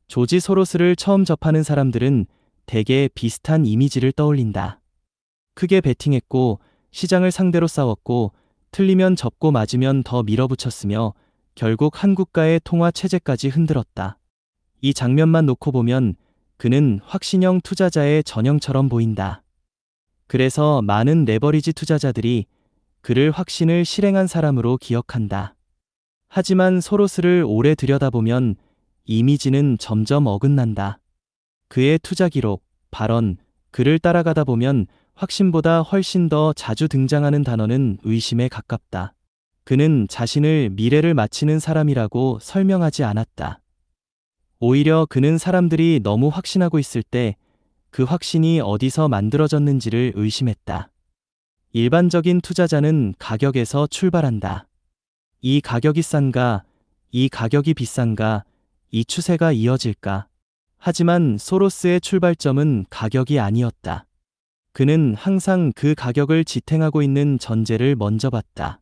조지 소로스를 처음 접하는 사람들은 대개 비슷한 이미지를 떠올린다. 크게 베팅했고 시장을 상대로 싸웠고 틀리면 접고 맞으면 더 밀어붙였으며 결국 한국가의 통화 체제까지 흔들었다. 이 장면만 놓고 보면 그는 확신형 투자자의 전형처럼 보인다. 그래서 많은 레버리지 투자자들이 그를 확신을 실행한 사람으로 기억한다. 하지만 소로스를 오래 들여다보면 이미지는 점점 어긋난다. 그의 투자 기록, 발언, 글을 따라가다 보면 확신보다 훨씬 더 자주 등장하는 단어는 의심에 가깝다. 그는 자신을 미래를 맞히는 사람이라고 설명하지 않았다. 오히려 그는 사람들이 너무 확신하고 있을 때 그 확신이 어디서 만들어졌는지를 의심했다. 일반적인 투자자는 가격에서 출발한다. 이 가격이 싼가, 이 가격이 비싼가, 이 추세가 이어질까. 하지만 소로스의 출발점은 가격이 아니었다. 그는 항상 그 가격을 지탱하고 있는 전제를 먼저 봤다.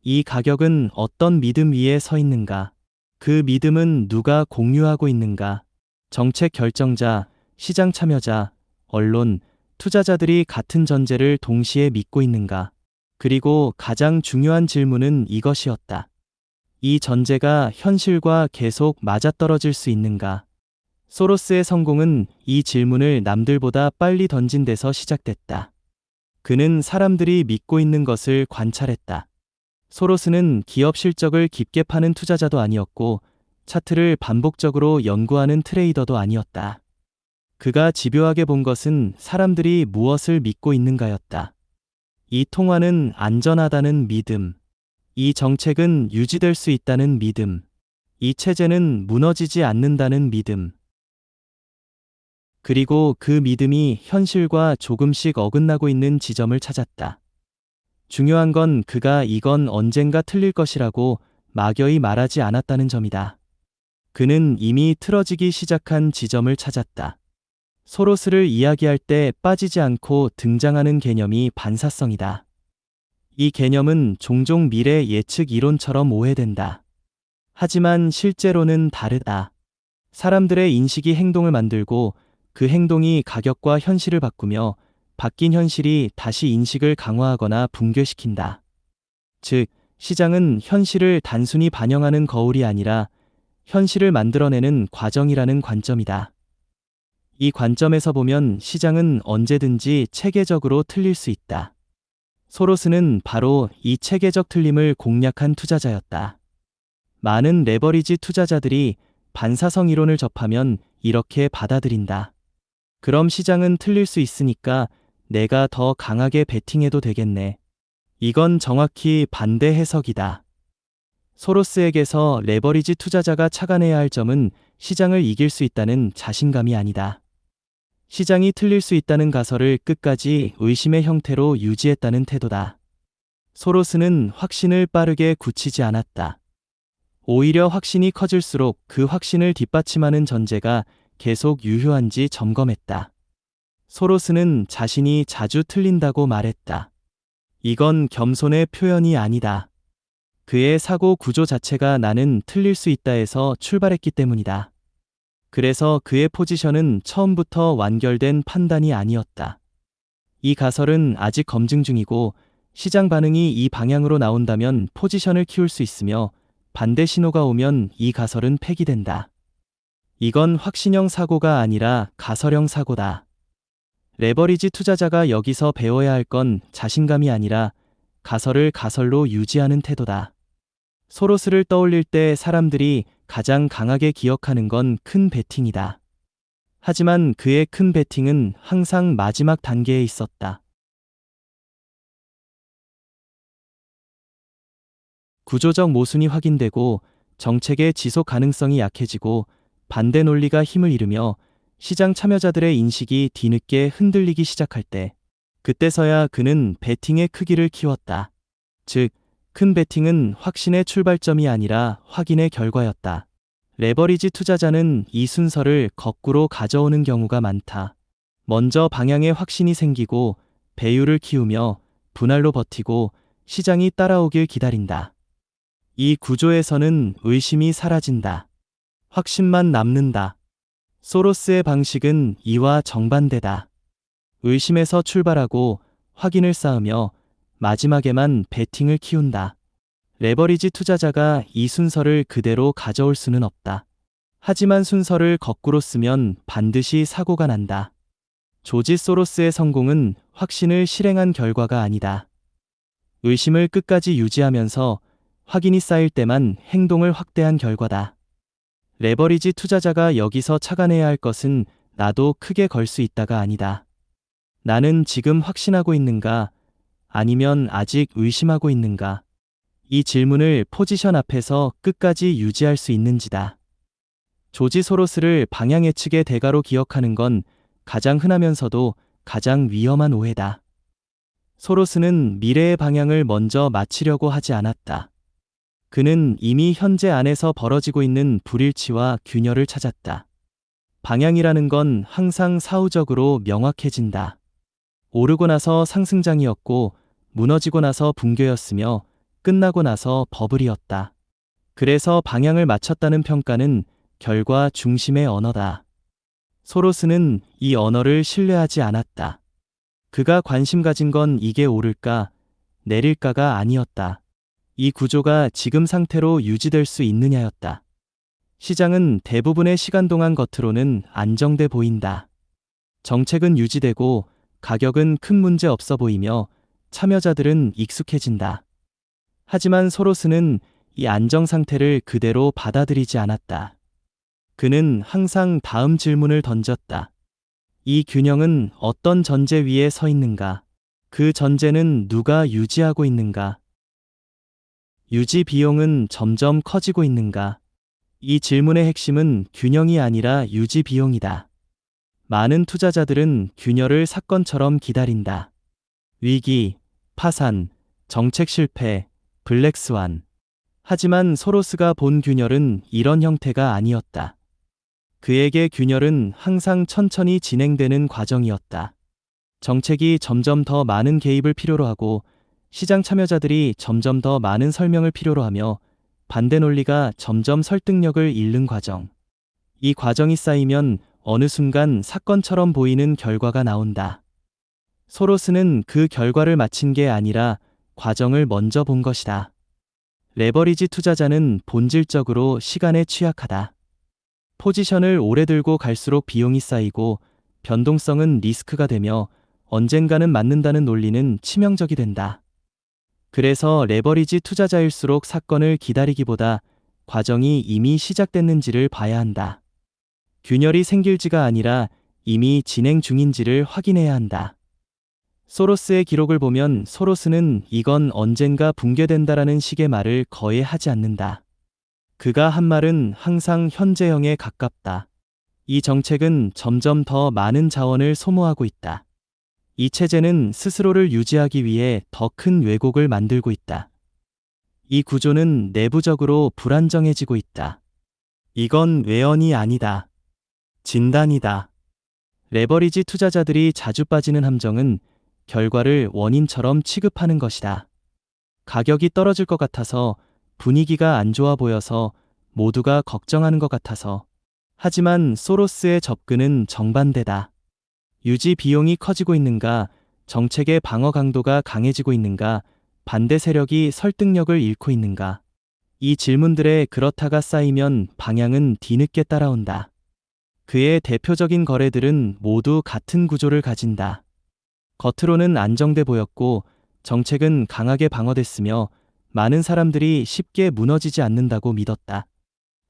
이 가격은 어떤 믿음 위에 서 있는가? 그 믿음은 누가 공유하고 있는가? 정책 결정자, 시장 참여자, 언론, 투자자들이 같은 전제를 동시에 믿고 있는가? 그리고 가장 중요한 질문은 이것이었다. 이 전제가 현실과 계속 맞아떨어질 수 있는가? 소로스의 성공은 이 질문을 남들보다 빨리 던진 데서 시작됐다. 그는 사람들이 믿고 있는 것을 관찰했다. 소로스는 기업 실적을 깊게 파는 투자자도 아니었고 차트를 반복적으로 연구하는 트레이더도 아니었다. 그가 집요하게 본 것은 사람들이 무엇을 믿고 있는가였다. 이 통화는 안전하다는 믿음, 이 정책은 유지될 수 있다는 믿음, 이 체제는 무너지지 않는다는 믿음. 그리고 그 믿음이 현실과 조금씩 어긋나고 있는 지점을 찾았다. 중요한 건 그가 이건 언젠가 틀릴 것이라고 막연히 말하지 않았다는 점이다. 그는 이미 틀어지기 시작한 지점을 찾았다. 소로스를 이야기할 때 빠지지 않고 등장하는 개념이 반사성이다. 이 개념은 종종 미래 예측 이론처럼 오해된다. 하지만 실제로는 다르다. 사람들의 인식이 행동을 만들고 그 행동이 가격과 현실을 바꾸며 바뀐 현실이 다시 인식을 강화하거나 붕괴시킨다. 즉, 시장은 현실을 단순히 반영하는 거울이 아니라 현실을 만들어내는 과정이라는 관점이다. 이 관점에서 보면 시장은 언제든지 체계적으로 틀릴 수 있다. 소로스는 바로 이 체계적 틀림을 공략한 투자자였다. 많은 레버리지 투자자들이 반사성 이론을 접하면 이렇게 받아들인다. 그럼 시장은 틀릴 수 있으니까 내가 더 강하게 베팅해도 되겠네. 이건 정확히 반대 해석이다. 소로스에게서 레버리지 투자자가 착안해야 할 점은 시장을 이길 수 있다는 자신감이 아니다. 시장이 틀릴 수 있다는 가설을 끝까지 의심의 형태로 유지했다는 태도다. 소로스는 확신을 빠르게 굳히지 않았다. 오히려 확신이 커질수록 그 확신을 뒷받침하는 전제가 계속 유효한지 점검했다. 소로스는 자신이 자주 틀린다고 말했다. 이건 겸손의 표현이 아니다. 그의 사고 구조 자체가 나는 틀릴 수 있다에서 출발했기 때문이다. 그래서 그의 포지션은 처음부터 완결된 판단이 아니었다. 이 가설은 아직 검증 중이고 시장 반응이 이 방향으로 나온다면 포지션을 키울 수 있으며 반대 신호가 오면 이 가설은 폐기된다. 이건 확신형 사고가 아니라 가설형 사고다. 레버리지 투자자가 여기서 배워야 할 건 자신감이 아니라 가설을 가설로 유지하는 태도다. 소로스를 떠올릴 때 사람들이 가장 강하게 기억하는 건 큰 베팅이다. 하지만 그의 큰 베팅은 항상 마지막 단계에 있었다. 구조적 모순이 확인되고 정책의 지속 가능성이 약해지고 반대 논리가 힘을 잃으며 시장 참여자들의 인식이 뒤늦게 흔들리기 시작할 때, 그때서야 그는 베팅의 크기를 키웠다. 즉, 큰 베팅은 확신의 출발점이 아니라 확인의 결과였다. 레버리지 투자자는 이 순서를 거꾸로 가져오는 경우가 많다. 먼저 방향에 확신이 생기고 배율을 키우며 분할로 버티고 시장이 따라오길 기다린다. 이 구조에서는 의심이 사라진다. 확신만 남는다. 소로스의 방식은 이와 정반대다. 의심에서 출발하고 확인을 쌓으며 마지막에만 베팅을 키운다. 레버리지 투자자가 이 순서를 그대로 가져올 수는 없다. 하지만 순서를 거꾸로 쓰면 반드시 사고가 난다. 조지 소로스의 성공은 확신을 실행한 결과가 아니다. 의심을 끝까지 유지하면서 확인이 쌓일 때만 행동을 확대한 결과다. 레버리지 투자자가 여기서 착안해야 할 것은 나도 크게 걸 수 있다가 아니다. 나는 지금 확신하고 있는가? 아니면 아직 의심하고 있는가? 이 질문을 포지션 앞에서 끝까지 유지할 수 있는지다. 조지 소로스를 방향 예측의 대가로 기억하는 건 가장 흔하면서도 가장 위험한 오해다. 소로스는 미래의 방향을 먼저 맞히려고 하지 않았다. 그는 이미 현재 안에서 벌어지고 있는 불일치와 균열을 찾았다. 방향이라는 건 항상 사후적으로 명확해진다. 오르고 나서 상승장이었고, 무너지고 나서 붕괴였으며, 끝나고 나서 버블이었다. 그래서 방향을 맞췄다는 평가는 결과 중심의 언어다. 소로스는 이 언어를 신뢰하지 않았다. 그가 관심 가진 건 이게 오를까, 내릴까가 아니었다. 이 구조가 지금 상태로 유지될 수 있느냐였다. 시장은 대부분의 시간 동안 겉으로는 안정돼 보인다. 정책은 유지되고 가격은 큰 문제 없어 보이며 참여자들은 익숙해진다. 하지만 소로스는 이 안정 상태를 그대로 받아들이지 않았다. 그는 항상 다음 질문을 던졌다. 이 균형은 어떤 전제 위에 서 있는가? 그 전제는 누가 유지하고 있는가? 유지 비용은 점점 커지고 있는가? 이 질문의 핵심은 균형이 아니라 유지 비용이다. 많은 투자자들은 균열을 사건처럼 기다린다. 위기, 파산, 정책 실패, 블랙스완. 하지만 소로스가 본 균열은 이런 형태가 아니었다. 그에게 균열은 항상 천천히 진행되는 과정이었다. 정책이 점점 더 많은 개입을 필요로 하고 시장 참여자들이 점점 더 많은 설명을 필요로 하며 반대 논리가 점점 설득력을 잃는 과정. 이 과정이 쌓이면 어느 순간 사건처럼 보이는 결과가 나온다. 소로스는 그 결과를 마친 게 아니라 과정을 먼저 본 것이다. 레버리지 투자자는 본질적으로 시간에 취약하다. 포지션을 오래 들고 갈수록 비용이 쌓이고 변동성은 리스크가 되며 언젠가는 맞는다는 논리는 치명적이 된다. 그래서 레버리지 투자자일수록 사건을 기다리기보다 과정이 이미 시작됐는지를 봐야 한다. 균열이 생길지가 아니라 이미 진행 중인지를 확인해야 한다. 소로스의 기록을 보면 소로스는 이건 언젠가 붕괴된다라는 식의 말을 거의 하지 않는다. 그가 한 말은 항상 현재형에 가깝다. 이 정책은 점점 더 많은 자원을 소모하고 있다. 이 체제는 스스로를 유지하기 위해 더 큰 왜곡을 만들고 있다. 이 구조는 내부적으로 불안정해지고 있다. 이건 외연이 아니다. 진단이다. 레버리지 투자자들이 자주 빠지는 함정은 결과를 원인처럼 취급하는 것이다. 가격이 떨어질 것 같아서, 분위기가 안 좋아 보여서, 모두가 걱정하는 것 같아서. 하지만 소로스의 접근은 정반대다. 유지 비용이 커지고 있는가, 정책의 방어 강도가 강해지고 있는가, 반대 세력이 설득력을 잃고 있는가. 이 질문들에 그렇다가 쌓이면 방향은 뒤늦게 따라온다. 그의 대표적인 거래들은 모두 같은 구조를 가진다. 겉으로는 안정돼 보였고 정책은 강하게 방어됐으며 많은 사람들이 쉽게 무너지지 않는다고 믿었다.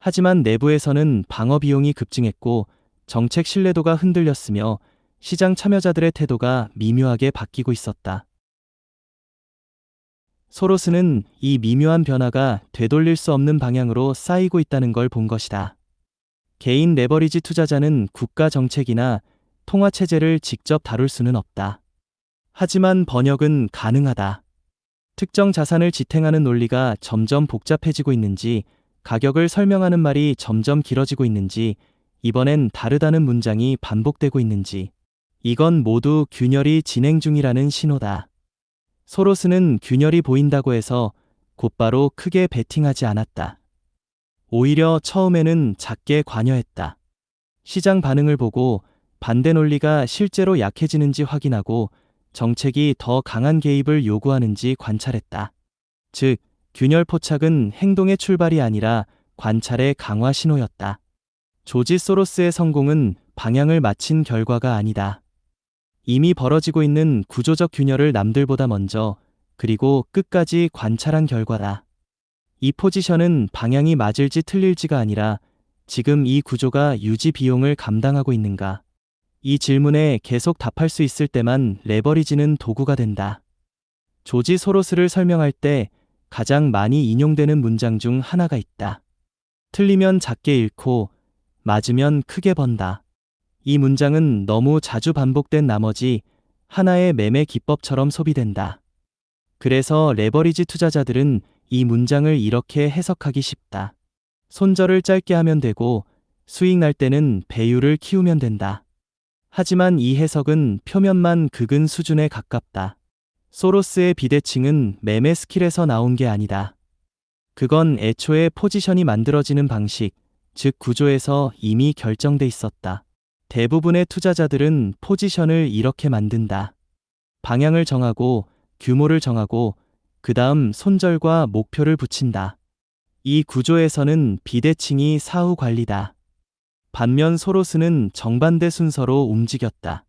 하지만 내부에서는 방어 비용이 급증했고 정책 신뢰도가 흔들렸으며 시장 참여자들의 태도가 미묘하게 바뀌고 있었다. 소로스는 이 미묘한 변화가 되돌릴 수 없는 방향으로 쌓이고 있다는 걸 본 것이다. 개인 레버리지 투자자는 국가 정책이나 통화 체제를 직접 다룰 수는 없다. 하지만 번역은 가능하다. 특정 자산을 지탱하는 논리가 점점 복잡해지고 있는지, 가격을 설명하는 말이 점점 길어지고 있는지, 이번엔 다르다는 문장이 반복되고 있는지, 이건 모두 균열이 진행 중이라는 신호다. 소로스는 균열이 보인다고 해서 곧바로 크게 베팅하지 않았다. 오히려 처음에는 작게 관여했다. 시장 반응을 보고 반대 논리가 실제로 약해지는지 확인하고 정책이 더 강한 개입을 요구하는지 관찰했다. 즉, 균열 포착은 행동의 출발이 아니라 관찰의 강화 신호였다. 조지 소로스의 성공은 방향을 맞힌 결과가 아니다. 이미 벌어지고 있는 구조적 균열을 남들보다 먼저 그리고 끝까지 관찰한 결과다. 이 포지션은 방향이 맞을지 틀릴지가 아니라 지금 이 구조가 유지 비용을 감당하고 있는가? 이 질문에 계속 답할 수 있을 때만 레버리지는 도구가 된다. 조지 소로스를 설명할 때 가장 많이 인용되는 문장 중 하나가 있다. 틀리면 작게 잃고 맞으면 크게 번다. 이 문장은 너무 자주 반복된 나머지 하나의 매매 기법처럼 소비된다. 그래서 레버리지 투자자들은 이 문장을 이렇게 해석하기 쉽다. 손절을 짧게 하면 되고 수익 날 때는 배율을 키우면 된다. 하지만 이 해석은 표면만 긋은 수준에 가깝다. 소로스의 비대칭은 매매 스킬에서 나온 게 아니다. 그건 애초에 포지션이 만들어지는 방식, 즉 구조에서 이미 결정돼 있었다. 대부분의 투자자들은 포지션을 이렇게 만든다. 방향을 정하고 규모를 정하고 그 다음 손절과 목표를 붙인다. 이 구조에서는 비대칭이 사후 관리다. 반면 소로스는 정반대 순서로 움직였다.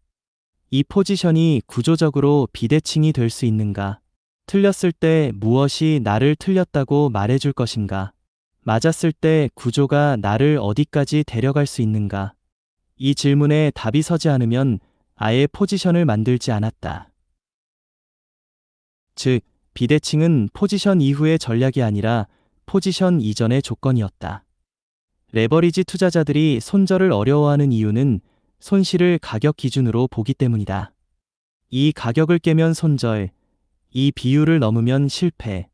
이 포지션이 구조적으로 비대칭이 될 수 있는가? 틀렸을 때 무엇이 나를 틀렸다고 말해줄 것인가? 맞았을 때 구조가 나를 어디까지 데려갈 수 있는가? 이 질문에 답이 서지 않으면 아예 포지션을 만들지 않았다. 즉, 비대칭은 포지션 이후의 전략이 아니라 포지션 이전의 조건이었다. 레버리지 투자자들이 손절을 어려워하는 이유는 손실을 가격 기준으로 보기 때문이다. 이 가격을 깨면 손절, 이 비율을 넘으면 실패.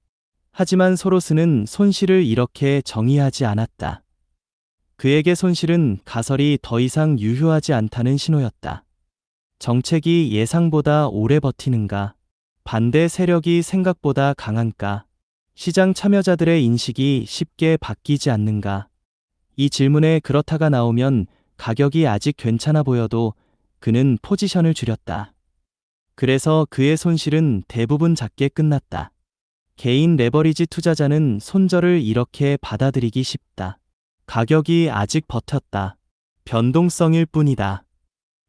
하지만 소로스는 손실을 이렇게 정의하지 않았다. 그에게 손실은 가설이 더 이상 유효하지 않다는 신호였다. 정책이 예상보다 오래 버티는가? 반대 세력이 생각보다 강한가? 시장 참여자들의 인식이 쉽게 바뀌지 않는가? 이 질문에 그렇다가 나오면 가격이 아직 괜찮아 보여도 그는 포지션을 줄였다. 그래서 그의 손실은 대부분 작게 끝났다. 개인 레버리지 투자자는 손절을 이렇게 받아들이기 쉽다. 가격이 아직 버텼다. 변동성일 뿐이다.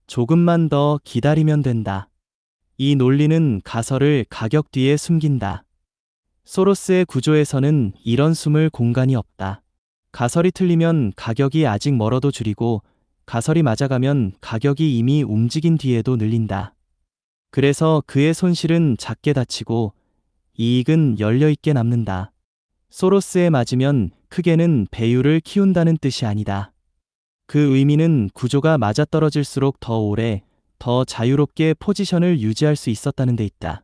조금만 더 기다리면 된다. 이 논리는 가설을 가격 뒤에 숨긴다. 소로스의 구조에서는 이런 숨을 공간이 없다. 가설이 틀리면 가격이 아직 멀어도 줄이고 가설이 맞아가면 가격이 이미 움직인 뒤에도 늘린다. 그래서 그의 손실은 작게 닫히고 이익은 열려있게 남는다. 소로스에 맞으면 크게는 배율을 키운다는 뜻이 아니다. 그 의미는 구조가 맞아떨어질수록 더 오래, 더 자유롭게 포지션을 유지할 수 있었다는 데 있다.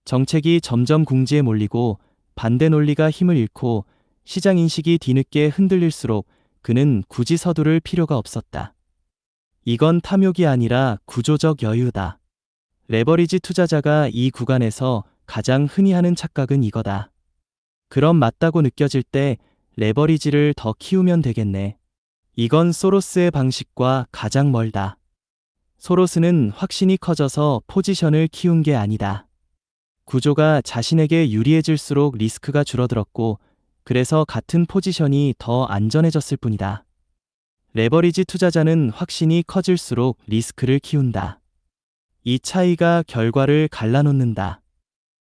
정책이 점점 궁지에 몰리고 반대 논리가 힘을 잃고 시장 인식이 뒤늦게 흔들릴수록 그는 굳이 서두를 필요가 없었다. 이건 탐욕이 아니라 구조적 여유다. 레버리지 투자자가 이 구간에서 가장 흔히 하는 착각은 이거다. 그럼 맞다고 느껴질 때 레버리지를 더 키우면 되겠네. 이건 소로스의 방식과 가장 멀다. 소로스는 확신이 커져서 포지션을 키운 게 아니다. 구조가 자신에게 유리해질수록 리스크가 줄어들었고 그래서 같은 포지션이 더 안전해졌을 뿐이다. 레버리지 투자자는 확신이 커질수록 리스크를 키운다. 이 차이가 결과를 갈라놓는다.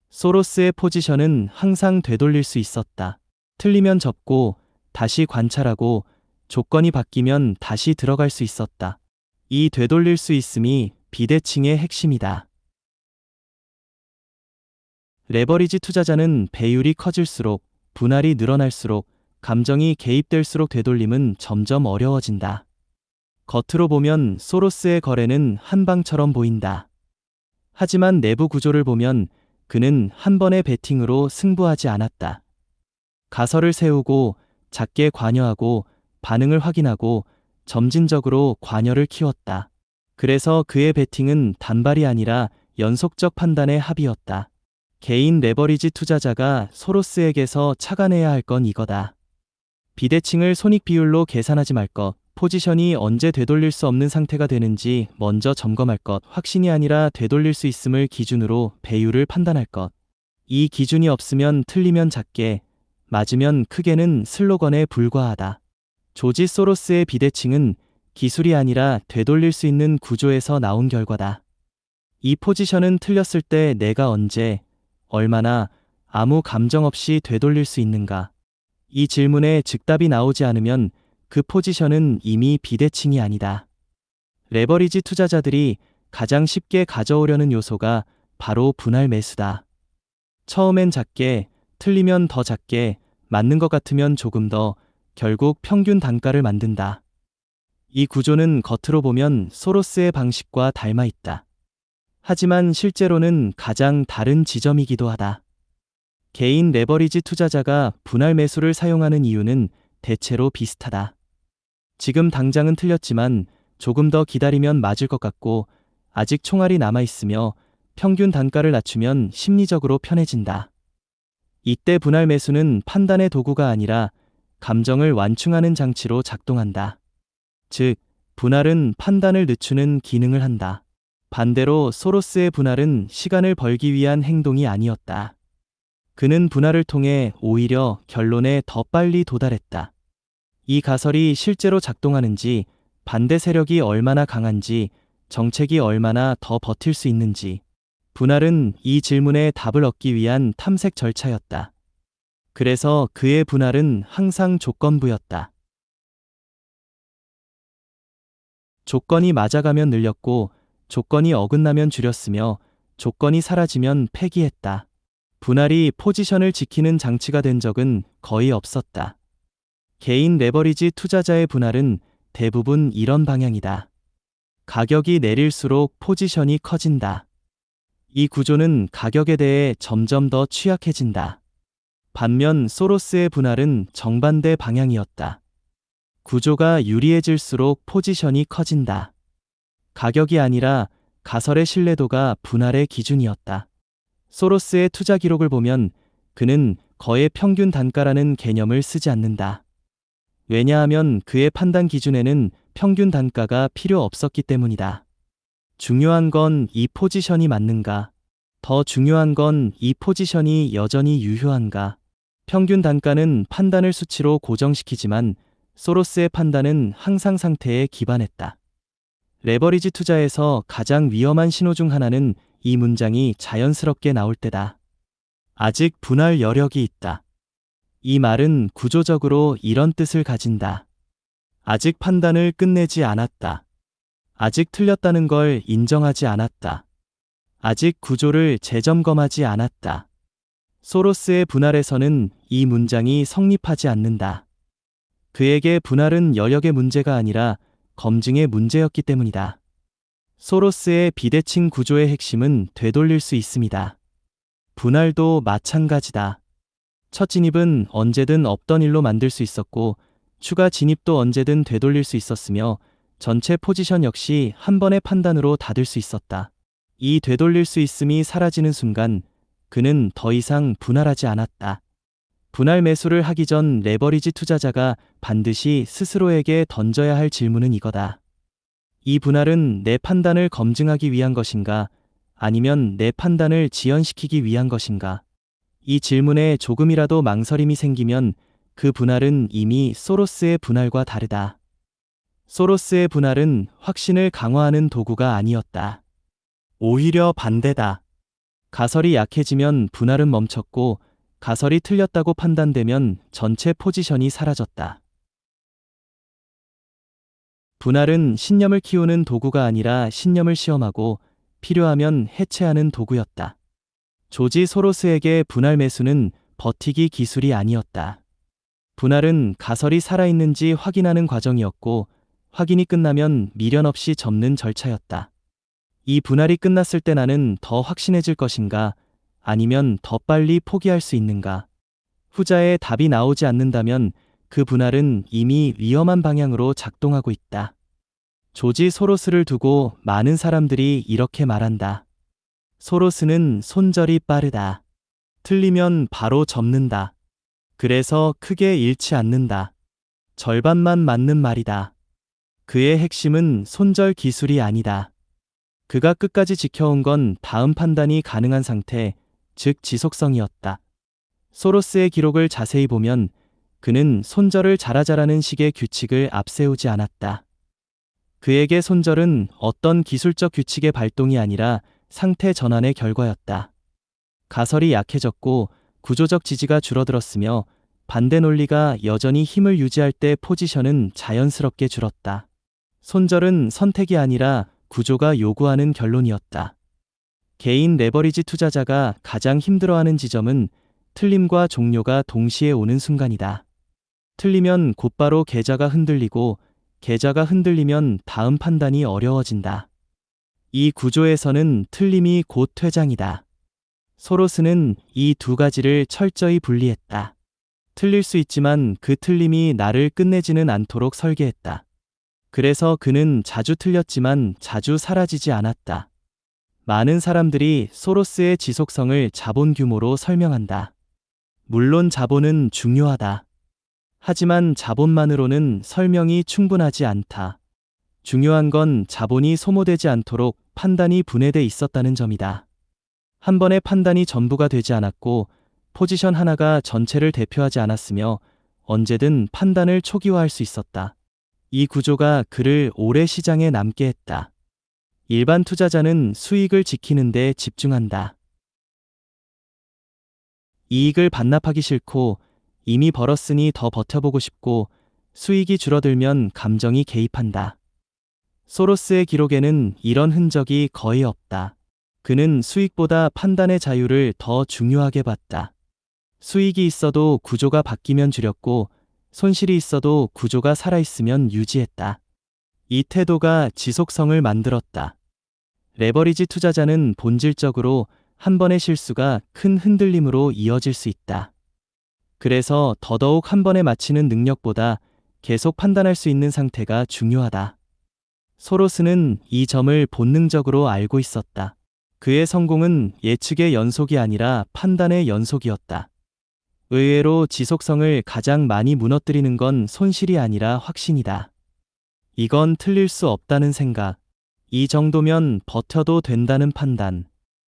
소로스의 포지션은 항상 되돌릴 수 있었다. 틀리면 접고 다시 관찰하고 조건이 바뀌면 다시 들어갈 수 있었다. 이 되돌릴 수 있음이 비대칭의 핵심이다. 레버리지 투자자는 배율이 커질수록 분할이 늘어날수록 감정이 개입될수록 되돌림은 점점 어려워진다. 겉으로 보면 소로스의 거래는 한방처럼 보인다. 하지만 내부 구조를 보면 그는 한 번의 베팅으로 승부하지 않았다. 가설을 세우고 작게 관여하고 반응을 확인하고 점진적으로 관여를 키웠다. 그래서 그의 베팅은 단발이 아니라 연속적 판단의 합이었다. 개인 레버리지 투자자가 소로스에게서 착안해야 할 건 이거다. 비대칭을 손익 비율로 계산하지 말 것, 포지션이 언제 되돌릴 수 없는 상태가 되는지 먼저 점검할 것, 확신이 아니라 되돌릴 수 있음을 기준으로 배율을 판단할 것. 이 기준이 없으면 틀리면 작게, 맞으면 크게는 슬로건에 불과하다. 조지 소로스의 비대칭은 기술이 아니라 되돌릴 수 있는 구조에서 나온 결과다. 이 포지션은 틀렸을 때 내가 언제, 얼마나, 아무 감정 없이 되돌릴 수 있는가? 이 질문에 즉답이 나오지 않으면 그 포지션은 이미 비대칭이 아니다. 레버리지 투자자들이 가장 쉽게 가져오려는 요소가 바로 분할 매수다. 처음엔 작게, 틀리면 더 작게, 맞는 것 같으면 조금 더, 결국 평균 단가를 만든다. 이 구조는 겉으로 보면 소로스의 방식과 닮아 있다. 하지만 실제로는 가장 다른 지점이기도 하다. 개인 레버리지 투자자가 분할 매수를 사용하는 이유는 대체로 비슷하다. 지금 당장은 틀렸지만 조금 더 기다리면 맞을 것 같고 아직 총알이 남아있으며 평균 단가를 낮추면 심리적으로 편해진다. 이때 분할 매수는 판단의 도구가 아니라 감정을 완충하는 장치로 작동한다. 즉, 분할은 판단을 늦추는 기능을 한다. 반대로 소로스의 분할은 시간을 벌기 위한 행동이 아니었다. 그는 분할을 통해 오히려 결론에 더 빨리 도달했다. 이 가설이 실제로 작동하는지, 반대 세력이 얼마나 강한지, 정책이 얼마나 더 버틸 수 있는지. 분할은 이 질문에 답을 얻기 위한 탐색 절차였다. 그래서 그의 분할은 항상 조건부였다. 조건이 맞아가면 늘렸고, 조건이 어긋나면 줄였으며, 조건이 사라지면 폐기했다. 분할이 포지션을 지키는 장치가 된 적은 거의 없었다. 개인 레버리지 투자자의 분할은 대부분 이런 방향이다. 가격이 내릴수록 포지션이 커진다. 이 구조는 가격에 대해 점점 더 취약해진다. 반면 소로스의 분할은 정반대 방향이었다. 구조가 유리해질수록 포지션이 커진다. 가격이 아니라 가설의 신뢰도가 분할의 기준이었다. 소로스의 투자 기록을 보면 그는 거의 평균 단가라는 개념을 쓰지 않는다. 왜냐하면 그의 판단 기준에는 평균 단가가 필요 없었기 때문이다. 중요한 건 이 포지션이 맞는가? 더 중요한 건 이 포지션이 여전히 유효한가? 평균 단가는 판단을 수치로 고정시키지만 소로스의 판단은 항상 상태에 기반했다. 레버리지 투자에서 가장 위험한 신호 중 하나는 이 문장이 자연스럽게 나올 때다. 아직 분할 여력이 있다. 이 말은 구조적으로 이런 뜻을 가진다. 아직 판단을 끝내지 않았다. 아직 틀렸다는 걸 인정하지 않았다. 아직 구조를 재점검하지 않았다. 소로스의 분할에서는 이 문장이 성립하지 않는다. 그에게 분할은 여력의 문제가 아니라 검증의 문제였기 때문이다. 소로스의 비대칭 구조의 핵심은 되돌릴 수 있습니다. 분할도 마찬가지다. 첫 진입은 언제든 없던 일로 만들 수 있었고 추가 진입도 언제든 되돌릴 수 있었으며 전체 포지션 역시 한 번의 판단으로 닫을 수 있었다. 이 되돌릴 수 있음이 사라지는 순간 그는 더 이상 분할하지 않았다. 분할 매수를 하기 전 레버리지 투자자가 반드시 스스로에게 던져야 할 질문은 이거다. 이 분할은 내 판단을 검증하기 위한 것인가? 아니면 내 판단을 지연시키기 위한 것인가? 이 질문에 조금이라도 망설임이 생기면 그 분할은 이미 소로스의 분할과 다르다. 소로스의 분할은 확신을 강화하는 도구가 아니었다. 오히려 반대다. 가설이 약해지면 분할은 멈췄고 가설이 틀렸다고 판단되면 전체 포지션이 사라졌다. 분할은 신념을 키우는 도구가 아니라 신념을 시험하고 필요하면 해체하는 도구였다. 조지 소로스에게 분할 매수는 버티기 기술이 아니었다. 분할은 가설이 살아있는지 확인하는 과정이었고 확인이 끝나면 미련 없이 접는 절차였다. 이 분할이 끝났을 때 나는 더 확신해질 것인가? 아니면 더 빨리 포기할 수 있는가? 후자의 답이 나오지 않는다면 그 분할은 이미 위험한 방향으로 작동하고 있다. 조지 소로스를 두고 많은 사람들이 이렇게 말한다. 소로스는 손절이 빠르다. 틀리면 바로 접는다. 그래서 크게 잃지 않는다. 절반만 맞는 말이다. 그의 핵심은 손절 기술이 아니다. 그가 끝까지 지켜온 건 다음 판단이 가능한 상태, 즉 지속성이었다. 소로스의 기록을 자세히 보면 그는 손절을 잘하자라는 식의 규칙을 앞세우지 않았다. 그에게 손절은 어떤 기술적 규칙의 발동이 아니라 상태 전환의 결과였다. 가설이 약해졌고 구조적 지지가 줄어들었으며 반대 논리가 여전히 힘을 유지할 때 포지션은 자연스럽게 줄었다. 손절은 선택이 아니라 구조가 요구하는 결론이었다. 개인 레버리지 투자자가 가장 힘들어하는 지점은 틀림과 종료가 동시에 오는 순간이다. 틀리면 곧바로 계좌가 흔들리고 계좌가 흔들리면 다음 판단이 어려워진다. 이 구조에서는 틀림이 곧 퇴장이다. 소로스는 이 두 가지를 철저히 분리했다. 틀릴 수 있지만 그 틀림이 나를 끝내지는 않도록 설계했다. 그래서 그는 자주 틀렸지만 자주 사라지지 않았다. 많은 사람들이 소로스의 지속성을 자본 규모로 설명한다. 물론 자본은 중요하다. 하지만 자본만으로는 설명이 충분하지 않다. 중요한 건 자본이 소모되지 않도록 판단이 분해돼 있었다는 점이다. 한 번의 판단이 전부가 되지 않았고 포지션 하나가 전체를 대표하지 않았으며 언제든 판단을 초기화할 수 있었다. 이 구조가 그를 오래 시장에 남게 했다. 일반 투자자는 수익을 지키는 데 집중한다. 이익을 반납하기 싫고 이미 벌었으니 더 버텨보고 싶고 수익이 줄어들면 감정이 개입한다. 소로스의 기록에는 이런 흔적이 거의 없다. 그는 수익보다 판단의 자유를 더 중요하게 봤다. 수익이 있어도 구조가 바뀌면 줄였고 손실이 있어도 구조가 살아있으면 유지했다. 이 태도가 지속성을 만들었다. 레버리지 투자자는 본질적으로 한 번의 실수가 큰 흔들림으로 이어질 수 있다. 그래서 더더욱 한 번에 맞히는 능력보다 계속 판단할 수 있는 상태가 중요하다. 소로스는 이 점을 본능적으로 알고 있었다. 그의 성공은 예측의 연속이 아니라 판단의 연속이었다. 의외로 지속성을 가장 많이 무너뜨리는 건 손실이 아니라 확신이다. 이건 틀릴 수 없다는 생각. 이 정도면 버텨도 된다는 판단.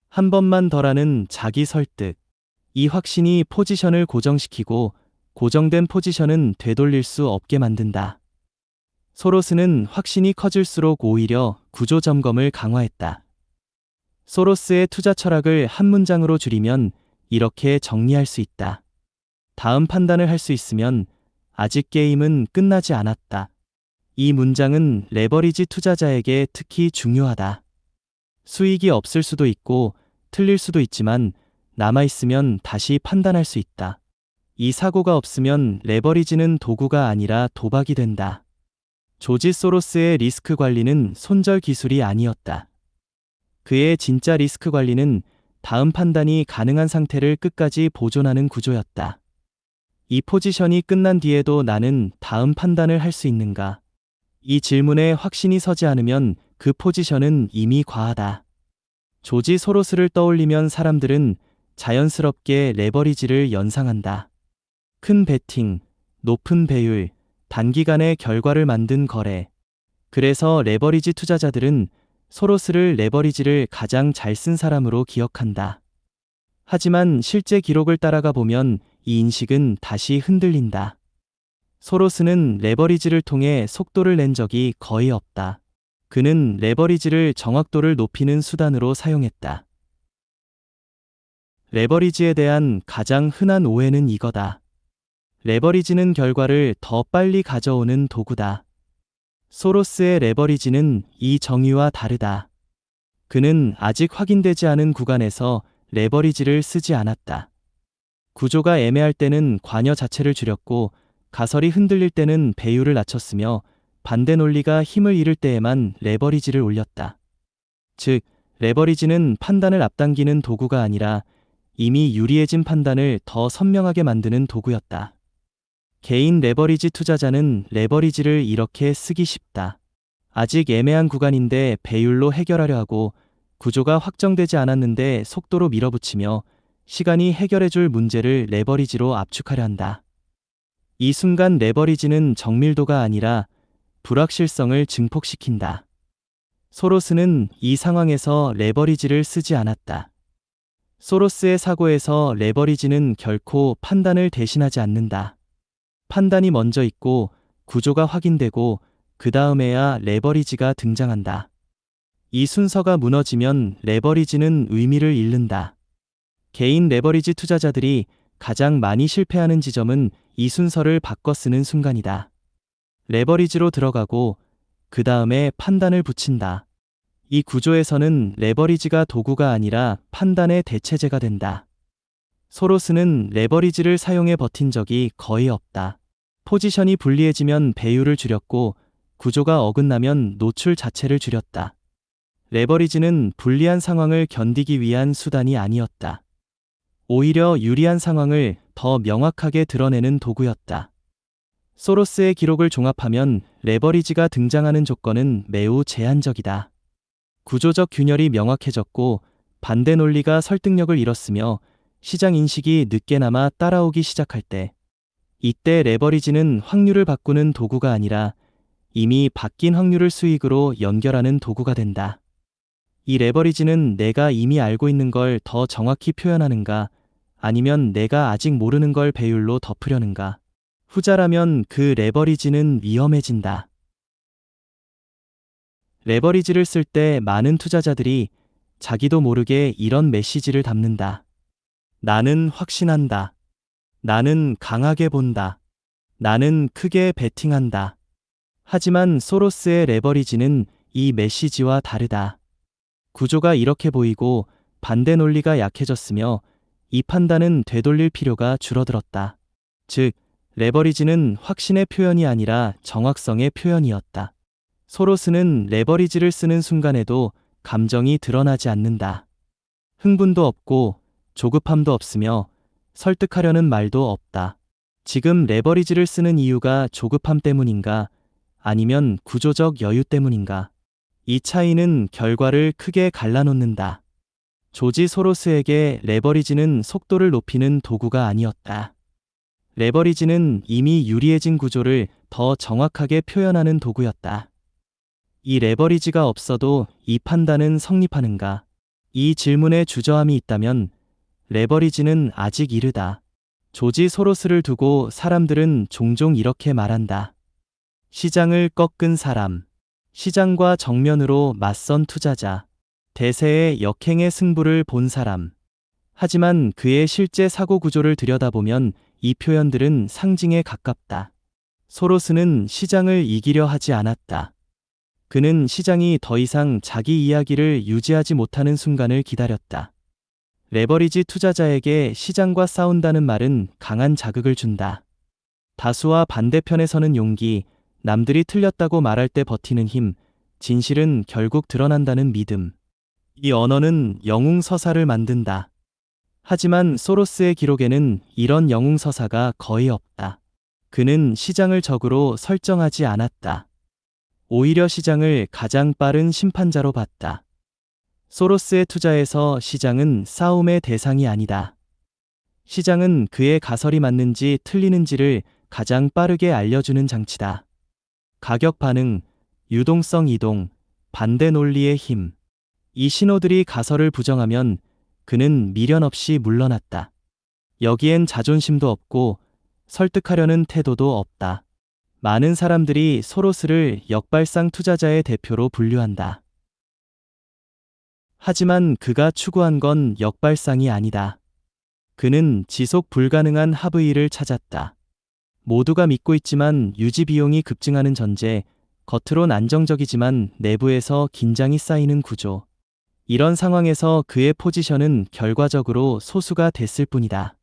한 번만 더라는 자기 설득. 이 확신이 포지션을 고정시키고 고정된 포지션은 되돌릴 수 없게 만든다. 소로스는 확신이 커질수록 오히려 구조 점검을 강화했다. 소로스의 투자 철학을 한 문장으로 줄이면 이렇게 정리할 수 있다. 다음 판단을 할 수 있으면 아직 게임은 끝나지 않았다. 이 문장은 레버리지 투자자에게 특히 중요하다. 수익이 없을 수도 있고 틀릴 수도 있지만 남아있으면 다시 판단할 수 있다. 이 사고가 없으면 레버리지는 도구가 아니라 도박이 된다. 조지 소로스의 리스크 관리는 손절 기술이 아니었다. 그의 진짜 리스크 관리는 다음 판단이 가능한 상태를 끝까지 보존하는 구조였다. 이 포지션이 끝난 뒤에도 나는 다음 판단을 할 수 있는가? 이 질문에 확신이 서지 않으면 그 포지션은 이미 과하다. 조지 소로스를 떠올리면 사람들은 자연스럽게 레버리지를 연상한다. 큰 베팅, 높은 배율, 단기간에 결과를 만든 거래. 그래서 레버리지 투자자들은 소로스를 레버리지를 가장 잘 쓴 사람으로 기억한다. 하지만 실제 기록을 따라가 보면 이 인식은 다시 흔들린다. 소로스는 레버리지를 통해 속도를 낸 적이 거의 없다. 그는 레버리지를 정확도를 높이는 수단으로 사용했다. 레버리지에 대한 가장 흔한 오해는 이거다. 레버리지는 결과를 더 빨리 가져오는 도구다. 소로스의 레버리지는 이 정의와 다르다. 그는 아직 확인되지 않은 구간에서 레버리지를 쓰지 않았다. 구조가 애매할 때는 관여 자체를 줄였고 가설이 흔들릴 때는 배율을 낮췄으며 반대 논리가 힘을 잃을 때에만 레버리지를 올렸다. 즉, 레버리지는 판단을 앞당기는 도구가 아니라 이미 유리해진 판단을 더 선명하게 만드는 도구였다. 개인 레버리지 투자자는 레버리지를 이렇게 쓰기 쉽다. 아직 애매한 구간인데 배율로 해결하려 하고 구조가 확정되지 않았는데 속도로 밀어붙이며 시간이 해결해줄 문제를 레버리지로 압축하려 한다. 이 순간 레버리지는 정밀도가 아니라 불확실성을 증폭시킨다. 소로스는 이 상황에서 레버리지를 쓰지 않았다. 소로스의 사고에서 레버리지는 결코 판단을 대신하지 않는다. 판단이 먼저 있고 구조가 확인되고 그 다음에야 레버리지가 등장한다. 이 순서가 무너지면 레버리지는 의미를 잃는다. 개인 레버리지 투자자들이 가장 많이 실패하는 지점은 이 순서를 바꿔 쓰는 순간이다. 레버리지로 들어가고 그 다음에 판단을 붙인다. 이 구조에서는 레버리지가 도구가 아니라 판단의 대체제가 된다. 소로스는 레버리지를 사용해 버틴 적이 거의 없다. 포지션이 불리해지면 배율을 줄였고 구조가 어긋나면 노출 자체를 줄였다. 레버리지는 불리한 상황을 견디기 위한 수단이 아니었다. 오히려 유리한 상황을 더 명확하게 드러내는 도구였다. 소로스의 기록을 종합하면 레버리지가 등장하는 조건은 매우 제한적이다. 구조적 균열이 명확해졌고 반대 논리가 설득력을 잃었으며 시장 인식이 늦게나마 따라오기 시작할 때, 이때 레버리지는 확률을 바꾸는 도구가 아니라 이미 바뀐 확률을 수익으로 연결하는 도구가 된다. 이 레버리지는 내가 이미 알고 있는 걸 더 정확히 표현하는가, 아니면 내가 아직 모르는 걸 배율로 덮으려는가. 후자라면 그 레버리지는 위험해진다. 레버리지를 쓸 때 많은 투자자들이 자기도 모르게 이런 메시지를 담는다. 나는 확신한다. 나는 강하게 본다. 나는 크게 베팅한다. 하지만 소로스의 레버리지는 이 메시지와 다르다. 구조가 이렇게 보이고 반대 논리가 약해졌으며 이 판단은 되돌릴 필요가 줄어들었다. 즉, 레버리지는 확신의 표현이 아니라 정확성의 표현이었다. 소로스는 레버리지를 쓰는 순간에도 감정이 드러나지 않는다. 흥분도 없고 조급함도 없으며 설득하려는 말도 없다. 지금 레버리지를 쓰는 이유가 조급함 때문인가, 아니면 구조적 여유 때문인가? 이 차이는 결과를 크게 갈라놓는다. 조지 소로스에게 레버리지는 속도를 높이는 도구가 아니었다. 레버리지는 이미 유리해진 구조를 더 정확하게 표현하는 도구였다. 이 레버리지가 없어도 이 판단은 성립하는가? 이 질문에 주저함이 있다면 레버리지는 아직 이르다. 조지 소로스를 두고 사람들은 종종 이렇게 말한다. 시장을 꺾은 사람, 시장과 정면으로 맞선 투자자, 대세의 역행의 승부를 본 사람. 하지만 그의 실제 사고 구조를 들여다보면 이 표현들은 상징에 가깝다. 소로스는 시장을 이기려 하지 않았다. 그는 시장이 더 이상 자기 이야기를 유지하지 못하는 순간을 기다렸다. 레버리지 투자자에게 시장과 싸운다는 말은 강한 자극을 준다. 다수와 반대편에 서는 용기, 남들이 틀렸다고 말할 때 버티는 힘, 진실은 결국 드러난다는 믿음. 이 언어는 영웅서사를 만든다. 하지만 소로스의 기록에는 이런 영웅서사가 거의 없다. 그는 시장을 적으로 설정하지 않았다. 오히려 시장을 가장 빠른 심판자로 봤다. 소로스의 투자에서 시장은 싸움의 대상이 아니다. 시장은 그의 가설이 맞는지 틀리는지를 가장 빠르게 알려주는 장치다. 가격 반응, 유동성 이동, 반대 논리의 힘. 이 신호들이 가설을 부정하면 그는 미련 없이 물러났다. 여기엔 자존심도 없고 설득하려는 태도도 없다. 많은 사람들이 소로스를 역발상 투자자의 대표로 분류한다. 하지만 그가 추구한 건 역발상이 아니다. 그는 지속 불가능한 하브이를 찾았다. 모두가 믿고 있지만 유지 비용이 급증하는 전제, 겉으론 안정적이지만 내부에서 긴장이 쌓이는 구조. 이런 상황에서 그의 포지션은 결과적으로 소수가 됐을 뿐이다.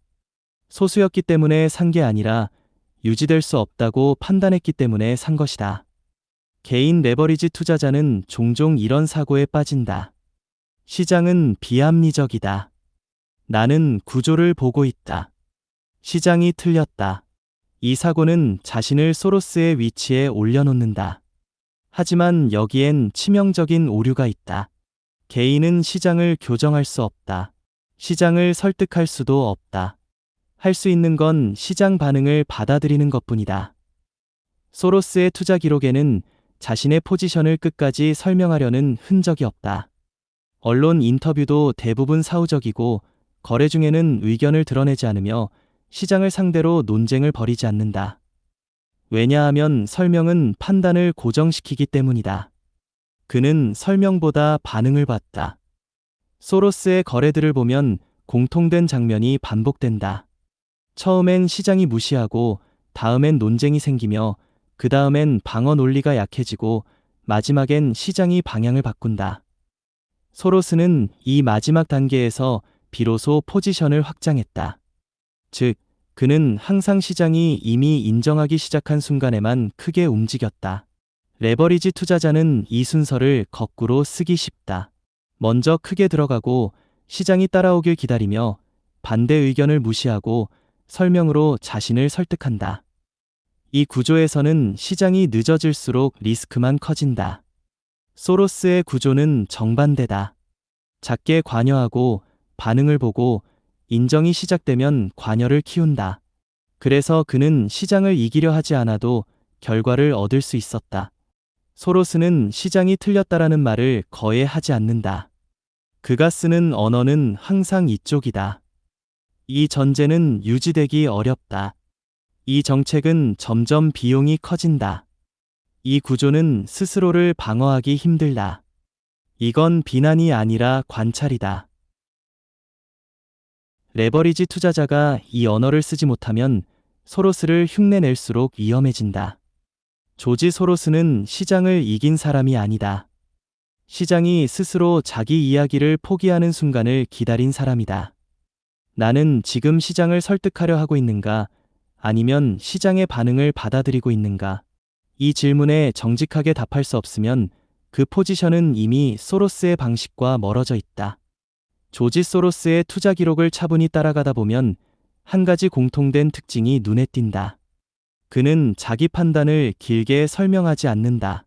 소수였기 때문에 산 게 아니라 유지될 수 없다고 판단했기 때문에 산 것이다. 개인 레버리지 투자자는 종종 이런 사고에 빠진다. 시장은 비합리적이다. 나는 구조를 보고 있다. 시장이 틀렸다. 이 사고는 자신을 소로스의 위치에 올려놓는다. 하지만 여기엔 치명적인 오류가 있다. 개인은 시장을 교정할 수 없다. 시장을 설득할 수도 없다. 할 수 있는 건 시장 반응을 받아들이는 것뿐이다. 소로스의 투자 기록에는 자신의 포지션을 끝까지 설명하려는 흔적이 없다. 언론 인터뷰도 대부분 사후적이고 거래 중에는 의견을 드러내지 않으며 시장을 상대로 논쟁을 벌이지 않는다. 왜냐하면 설명은 판단을 고정시키기 때문이다. 그는 설명보다 반응을 봤다. 소로스의 거래들을 보면 공통된 장면이 반복된다. 처음엔 시장이 무시하고 다음엔 논쟁이 생기며 그 다음엔 방어 논리가 약해지고 마지막엔 시장이 방향을 바꾼다. 소로스는 이 마지막 단계에서 비로소 포지션을 확장했다. 즉, 그는 항상 시장이 이미 인정하기 시작한 순간에만 크게 움직였다. 레버리지 투자자는 이 순서를 거꾸로 쓰기 쉽다. 먼저 크게 들어가고 시장이 따라오길 기다리며 반대 의견을 무시하고 설명으로 자신을 설득한다. 이 구조에서는 시장이 늦어질수록 리스크만 커진다. 소로스의 구조는 정반대다. 작게 관여하고 반응을 보고 인정이 시작되면 관여를 키운다. 그래서 그는 시장을 이기려 하지 않아도 결과를 얻을 수 있었다. 소로스는 시장이 틀렸다라는 말을 거의 하지 않는다. 그가 쓰는 언어는 항상 이쪽이다. 이 전제는 유지되기 어렵다. 이 정책은 점점 비용이 커진다. 이 구조는 스스로를 방어하기 힘들다. 이건 비난이 아니라 관찰이다. 레버리지 투자자가 이 언어를 쓰지 못하면 소로스를 흉내낼수록 위험해진다. 조지 소로스는 시장을 이긴 사람이 아니다. 시장이 스스로 자기 이야기를 포기하는 순간을 기다린 사람이다. 나는 지금 시장을 설득하려 하고 있는가? 아니면 시장의 반응을 받아들이고 있는가? 이 질문에 정직하게 답할 수 없으면 그 포지션은 이미 소로스의 방식과 멀어져 있다. 조지 소로스의 투자 기록을 차분히 따라가다 보면 한 가지 공통된 특징이 눈에 띈다. 그는 자기 판단을 길게 설명하지 않는다.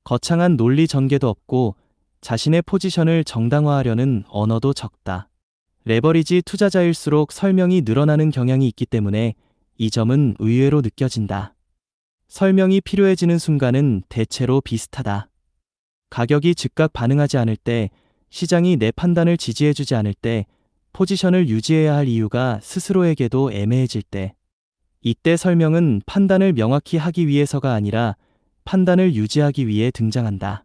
거창한 논리 전개도 없고 자신의 포지션을 정당화하려는 언어도 적다. 레버리지 투자자일수록 설명이 늘어나는 경향이 있기 때문에 이 점은 의외로 느껴진다. 설명이 필요해지는 순간은 대체로 비슷하다. 가격이 즉각 반응하지 않을 때, 시장이 내 판단을 지지해주지 않을 때, 포지션을 유지해야 할 이유가 스스로에게도 애매해질 때, 이때 설명은 판단을 명확히 하기 위해서가 아니라 판단을 유지하기 위해 등장한다.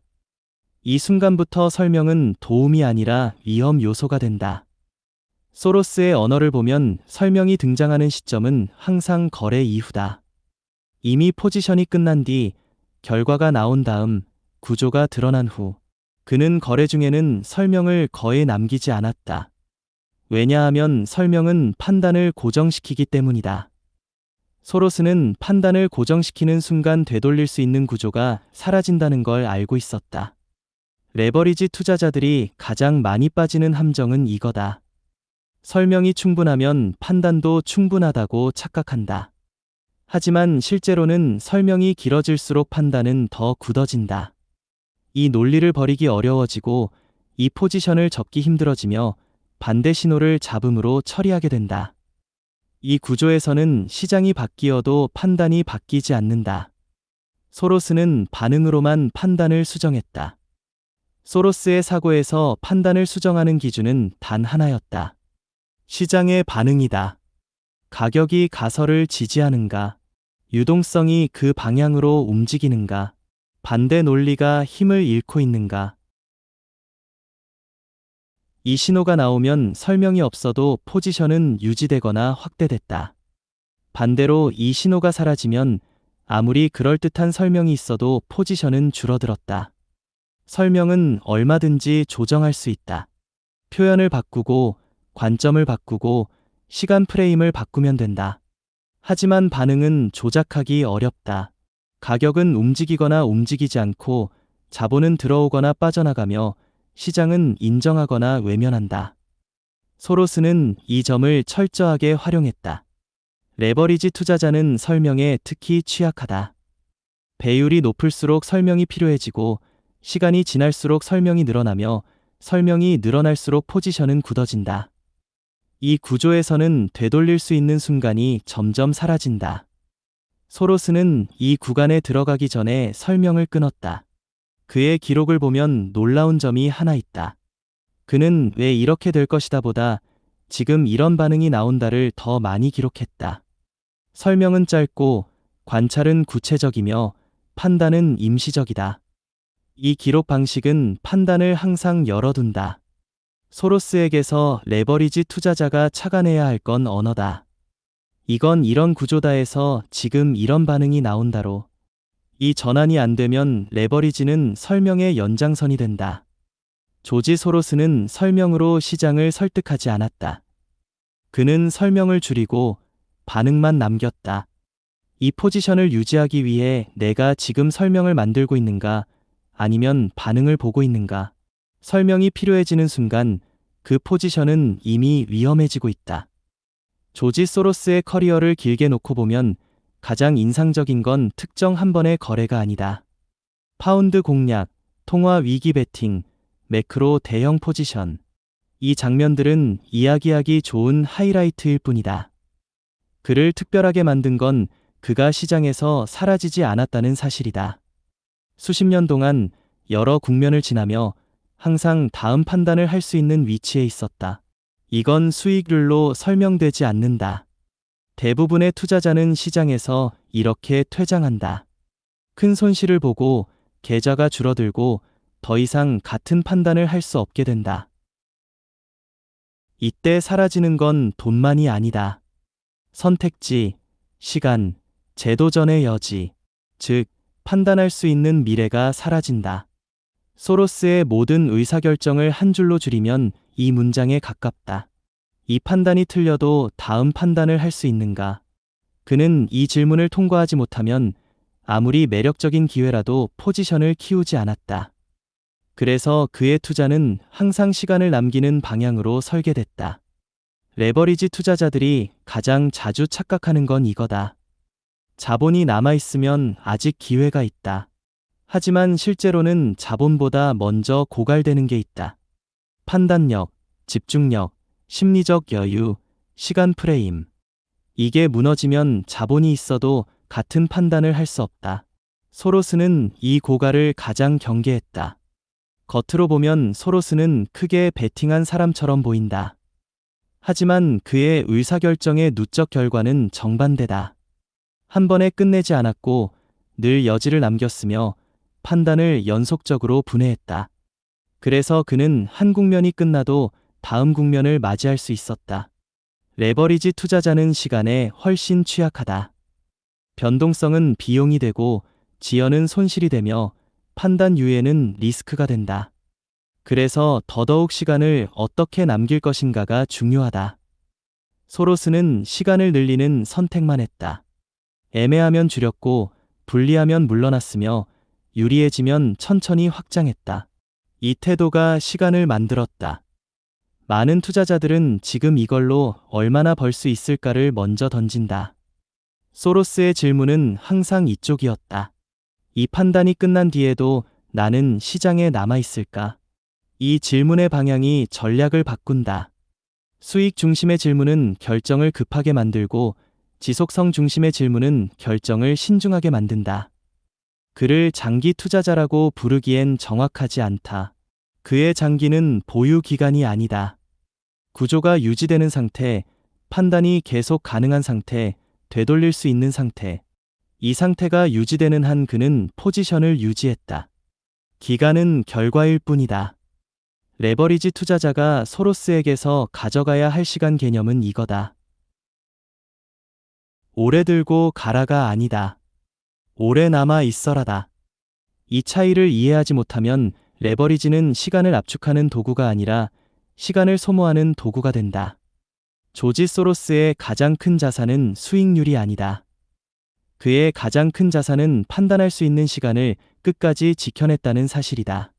이 순간부터 설명은 도움이 아니라 위험 요소가 된다. 소로스의 언어를 보면 설명이 등장하는 시점은 항상 거래 이후다. 이미 포지션이 끝난 뒤, 결과가 나온 다음, 구조가 드러난 후, 그는 거래 중에는 설명을 거의 남기지 않았다. 왜냐하면 설명은 판단을 고정시키기 때문이다. 소로스는 판단을 고정시키는 순간 되돌릴 수 있는 구조가 사라진다는 걸 알고 있었다. 레버리지 투자자들이 가장 많이 빠지는 함정은 이거다. 설명이 충분하면 판단도 충분하다고 착각한다. 하지만 실제로는 설명이 길어질수록 판단은 더 굳어진다. 이 논리를 버리기 어려워지고 이 포지션을 접기 힘들어지며 반대 신호를 잡음으로 처리하게 된다. 이 구조에서는 시장이 바뀌어도 판단이 바뀌지 않는다. 소로스는 반응으로만 판단을 수정했다. 소로스의 사고에서 판단을 수정하는 기준은 단 하나였다. 시장의 반응이다. 가격이 가설을 지지하는가? 유동성이 그 방향으로 움직이는가? 반대 논리가 힘을 잃고 있는가? 이 신호가 나오면 설명이 없어도 포지션은 유지되거나 확대됐다. 반대로 이 신호가 사라지면 아무리 그럴듯한 설명이 있어도 포지션은 줄어들었다. 설명은 얼마든지 조정할 수 있다. 표현을 바꾸고, 관점을 바꾸고, 시간 프레임을 바꾸면 된다. 하지만 반응은 조작하기 어렵다. 가격은 움직이거나 움직이지 않고, 자본은 들어오거나 빠져나가며, 시장은 인정하거나 외면한다. 소로스는 이 점을 철저하게 활용했다. 레버리지 투자자는 설명에 특히 취약하다. 배율이 높을수록 설명이 필요해지고 시간이 지날수록 설명이 늘어나며 설명이 늘어날수록 포지션은 굳어진다. 이 구조에서는 되돌릴 수 있는 순간이 점점 사라진다. 소로스는 이 구간에 들어가기 전에 설명을 끊었다. 그의 기록을 보면 놀라운 점이 하나 있다. 그는 왜 이렇게 될 것이다 보다 지금 이런 반응이 나온다를 더 많이 기록했다. 설명은 짧고 관찰은 구체적이며 판단은 임시적이다. 이 기록 방식은 판단을 항상 열어둔다. 소로스에게서 레버리지 투자자가 착안해야 할 건 언어다. 이건 이런 구조다에서 지금 이런 반응이 나온다로. 이 전환이 안 되면 레버리지는 설명의 연장선이 된다. 조지 소로스는 설명으로 시장을 설득하지 않았다. 그는 설명을 줄이고 반응만 남겼다. 이 포지션을 유지하기 위해 내가 지금 설명을 만들고 있는가, 아니면 반응을 보고 있는가. 설명이 필요해지는 순간 그 포지션은 이미 위험해지고 있다. 조지 소로스의 커리어를 길게 놓고 보면 가장 인상적인 건 특정 한 번의 거래가 아니다. 파운드 공략, 통화 위기 베팅, 매크로 대형 포지션. 이 장면들은 이야기하기 좋은 하이라이트일 뿐이다. 그를 특별하게 만든 건 그가 시장에서 사라지지 않았다는 사실이다. 수십 년 동안 여러 국면을 지나며 항상 다음 판단을 할 수 있는 위치에 있었다. 이건 수익률로 설명되지 않는다. 대부분의 투자자는 시장에서 이렇게 퇴장한다. 큰 손실을 보고 계좌가 줄어들고 더 이상 같은 판단을 할 수 없게 된다. 이때 사라지는 건 돈만이 아니다. 선택지, 시간, 재도전의 여지, 즉 판단할 수 있는 미래가 사라진다. 소로스의 모든 의사결정을 한 줄로 줄이면 이 문장에 가깝다. 이 판단이 틀려도 다음 판단을 할 수 있는가? 그는 이 질문을 통과하지 못하면 아무리 매력적인 기회라도 포지션을 키우지 않았다. 그래서 그의 투자는 항상 시간을 남기는 방향으로 설계됐다. 레버리지 투자자들이 가장 자주 착각하는 건 이거다. 자본이 남아있으면 아직 기회가 있다. 하지만 실제로는 자본보다 먼저 고갈되는 게 있다. 판단력, 집중력, 심리적 여유, 시간 프레임. 이게 무너지면 자본이 있어도 같은 판단을 할 수 없다. 소로스는 이 고갈을 가장 경계했다. 겉으로 보면 소로스는 크게 베팅한 사람처럼 보인다. 하지만 그의 의사결정의 누적 결과는 정반대다. 한 번에 끝내지 않았고 늘 여지를 남겼으며 판단을 연속적으로 분해했다. 그래서 그는 한 국면이 끝나도 다음 국면을 맞이할 수 있었다. 레버리지 투자자는 시간에 훨씬 취약하다. 변동성은 비용이 되고 지연은 손실이 되며 판단 유예는 리스크가 된다. 그래서 더더욱 시간을 어떻게 남길 것인가가 중요하다. 소로스는 시간을 늘리는 선택만 했다. 애매하면 줄였고 불리하면 물러났으며 유리해지면 천천히 확장했다. 이 태도가 시간을 만들었다. 많은 투자자들은 지금 이걸로 얼마나 벌 수 있을까를 먼저 던진다. 소로스의 질문은 항상 이쪽이었다. 이 판단이 끝난 뒤에도 나는 시장에 남아있을까? 이 질문의 방향이 전략을 바꾼다. 수익 중심의 질문은 결정을 급하게 만들고 지속성 중심의 질문은 결정을 신중하게 만든다. 그를 장기 투자자라고 부르기엔 정확하지 않다. 그의 장기는 보유 기간이 아니다. 구조가 유지되는 상태, 판단이 계속 가능한 상태, 되돌릴 수 있는 상태. 이 상태가 유지되는 한 그는 포지션을 유지했다. 기간은 결과일 뿐이다. 레버리지 투자자가 소로스에게서 가져가야 할 시간 개념은 이거다. 오래 들고 가라가 아니다. 오래 남아 있어라다. 이 차이를 이해하지 못하면 레버리지는 시간을 압축하는 도구가 아니라 시간을 소모하는 도구가 된다. 조지 소로스의 가장 큰 자산은 수익률이 아니다. 그의 가장 큰 자산은 판단할 수 있는 시간을 끝까지 지켜냈다는 사실이다.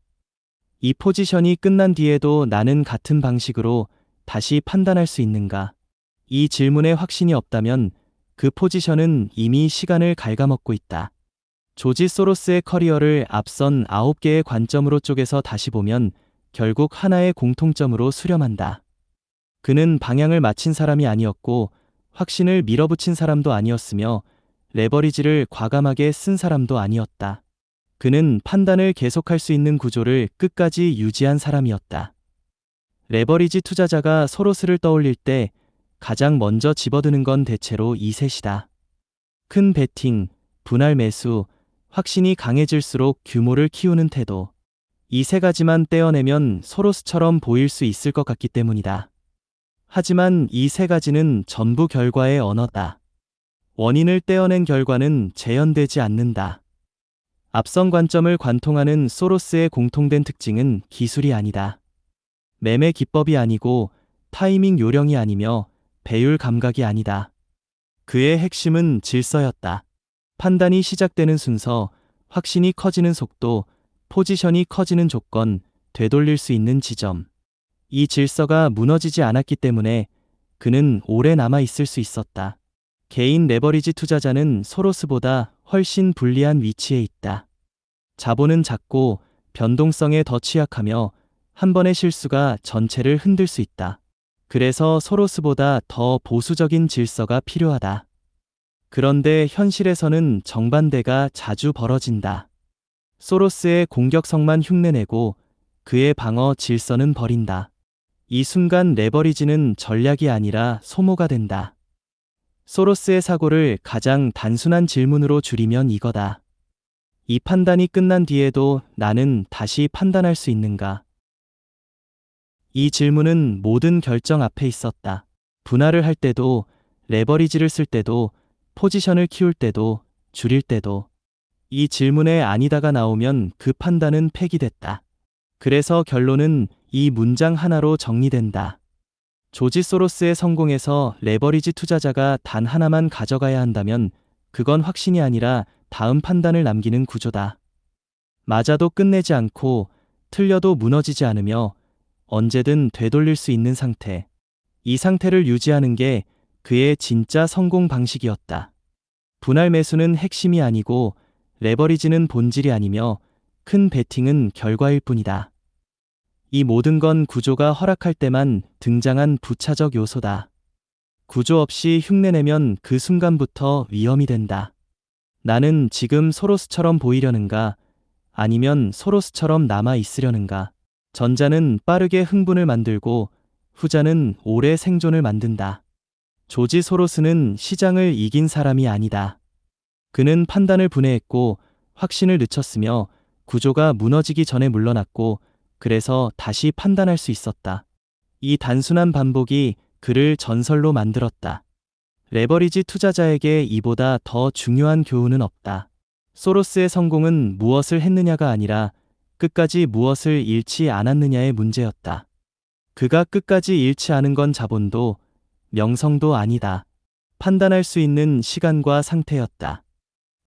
이 포지션이 끝난 뒤에도 나는 같은 방식으로 다시 판단할 수 있는가? 이 질문에 확신이 없다면 그 포지션은 이미 시간을 갉아먹고 있다. 조지 소로스의 커리어를 앞선 9개의 관점으로 쪼개서 다시 보면 결국 하나의 공통점으로 수렴한다. 그는 방향을 맞힌 사람이 아니었고 확신을 밀어붙인 사람도 아니었으며 레버리지를 과감하게 쓴 사람도 아니었다. 그는 판단을 계속할 수 있는 구조를 끝까지 유지한 사람이었다. 레버리지 투자자가 소로스를 떠올릴 때 가장 먼저 집어드는 건 대체로 이 셋이다. 큰 베팅, 분할 매수, 확신이 강해질수록 규모를 키우는 태도. 이 세 가지만 떼어내면 소로스처럼 보일 수 있을 것 같기 때문이다. 하지만 이 세 가지는 전부 결과의 언어다. 원인을 떼어낸 결과는 재현되지 않는다. 앞선 관점을 관통하는 소로스의 공통된 특징은 기술이 아니다. 매매 기법이 아니고 타이밍 요령이 아니며 배율 감각이 아니다. 그의 핵심은 질서였다. 판단이 시작되는 순서, 확신이 커지는 속도, 포지션이 커지는 조건, 되돌릴 수 있는 지점. 이 질서가 무너지지 않았기 때문에 그는 오래 남아 있을 수 있었다. 개인 레버리지 투자자는 소로스보다 훨씬 불리한 위치에 있다. 자본은 작고 변동성에 더 취약하며 한 번의 실수가 전체를 흔들 수 있다. 그래서 소로스보다 더 보수적인 질서가 필요하다. 그런데 현실에서는 정반대가 자주 벌어진다. 소로스의 공격성만 흉내내고 그의 방어 질서는 버린다. 이 순간 레버리지는 전략이 아니라 소모가 된다. 소로스의 사고를 가장 단순한 질문으로 줄이면 이거다. 이 판단이 끝난 뒤에도 나는 다시 판단할 수 있는가? 이 질문은 모든 결정 앞에 있었다. 분할을 할 때도, 레버리지를 쓸 때도, 포지션을 키울 때도, 줄일 때도. 이 질문에 아니다가 나오면 그 판단은 폐기됐다. 그래서 결론은 이 문장 하나로 정리된다. 조지 소로스의 성공에서 레버리지 투자자가 단 하나만 가져가야 한다면 그건 확신이 아니라 다음 판단을 남기는 구조다. 맞아도 끝내지 않고 틀려도 무너지지 않으며 언제든 되돌릴 수 있는 상태. 이 상태를 유지하는 게 그의 진짜 성공 방식이었다. 분할 매수는 핵심이 아니고 레버리지는 본질이 아니며 큰 베팅은 결과일 뿐이다. 이 모든 건 구조가 허락할 때만 등장한 부차적 요소다. 구조 없이 흉내내면 그 순간부터 위험이 된다. 나는 지금 소로스처럼 보이려는가? 아니면 소로스처럼 남아 있으려는가? 전자는 빠르게 흥분을 만들고 후자는 오래 생존을 만든다. 조지 소로스는 시장을 이긴 사람이 아니다. 그는 판단을 분해했고 확신을 늦췄으며 구조가 무너지기 전에 물러났고 그래서 다시 판단할 수 있었다. 이 단순한 반복이 그를 전설로 만들었다. 레버리지 투자자에게 이보다 더 중요한 교훈은 없다. 소로스의 성공은 무엇을 했느냐가 아니라 끝까지 무엇을 잃지 않았느냐의 문제였다. 그가 끝까지 잃지 않은 건 자본도 명성도 아니다. 판단할 수 있는 시간과 상태였다.